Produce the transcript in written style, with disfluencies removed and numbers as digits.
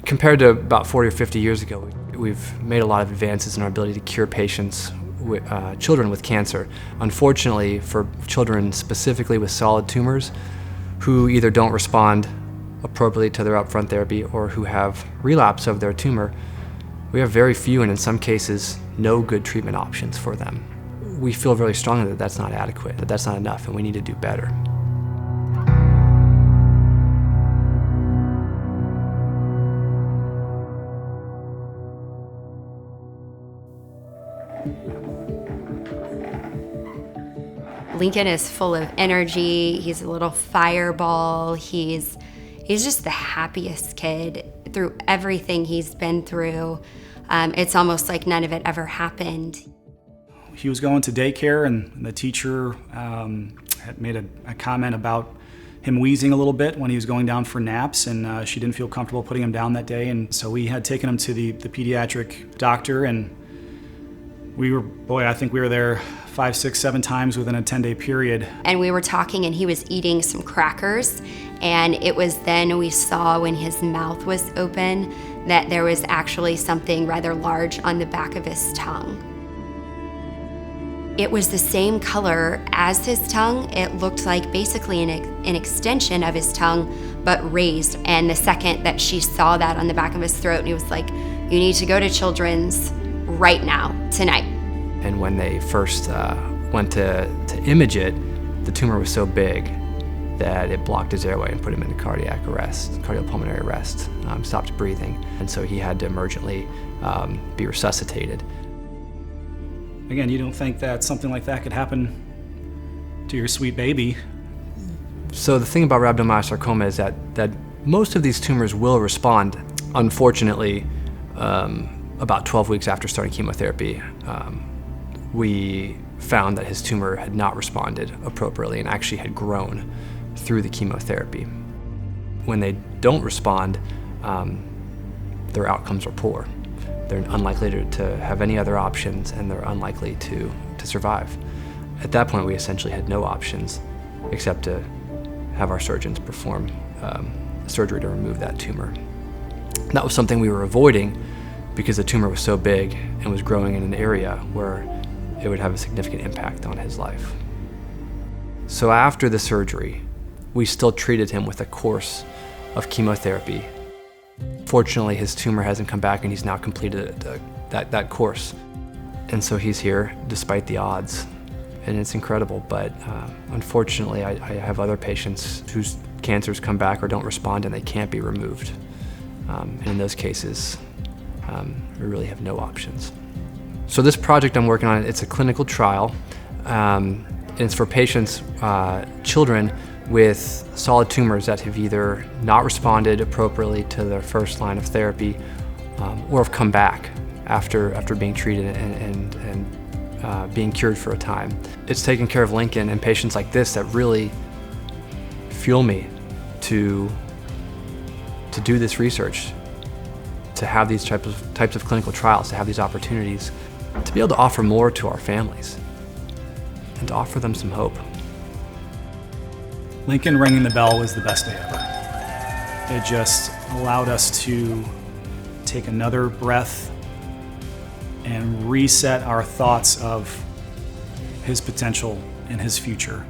Compared to about 40 or 50 years ago, we've made a lot of advances in our ability to cure patients, children with cancer. Unfortunately, for children specifically with solid tumors who either don't respond appropriately to their upfront therapy or who have relapse of their tumor, we have very few, and in some cases, no good treatment options for them. We feel very strongly that that's not adequate, that that's not enough, and we need to do better. Lincoln is full of energy. He's a little fireball. He's just the happiest kid through everything he's been through. It's almost like none of it ever happened. He was going to daycare, and the teacher had made a comment about him wheezing a little bit when he was going down for naps, and she didn't feel comfortable putting him down that day. And so we had taken him to the pediatric doctor, and I think we were there 5, 6, 7 times within a 10-day period. And we were talking, and he was eating some crackers, and it was then we saw when his mouth was open that there was actually something rather large on the back of his tongue. It was the same color as his tongue. It looked like basically an extension of his tongue, but raised. And the second that she saw that on the back of his throat, and he was like, "You need to go to Children's right now, tonight." And when they first went to image it, the tumor was so big that it blocked his airway and put him into cardiac arrest, cardiopulmonary arrest, stopped breathing. And so he had to emergently be resuscitated. Again, you don't think that something like that could happen to your sweet baby. So the thing about rhabdomyosarcoma is that most of these tumors will respond. Unfortunately, about 12 weeks after starting chemotherapy, we found that his tumor had not responded appropriately and actually had grown through the chemotherapy. When they don't respond, their outcomes are poor. They're unlikely to have any other options, and they're unlikely to survive. At that point, we essentially had no options except to have our surgeons perform surgery to remove that tumor. That was something we were avoiding because the tumor was so big and was growing in an area where it would have a significant impact on his life. So after the surgery, we still treated him with a course of chemotherapy. Fortunately, his tumor hasn't come back, and he's now completed that course. And so he's here despite the odds, and it's incredible. But unfortunately, I have other patients whose cancers come back or don't respond, and they can't be removed. And in those cases, we really have no options. So this project I'm working on, it's a clinical trial, and it's for patients, children with solid tumors that have either not responded appropriately to their first line of therapy or have come back after being treated and being cured for a time. It's taking care of Lincoln and patients like this that really fuel me to do this research, to have these types of clinical trials, to have these opportunities, to be able to offer more to our families and to offer them some hope. Lincoln ringing the bell was the best day ever. It just allowed us to take another breath and reset our thoughts of his potential and his future.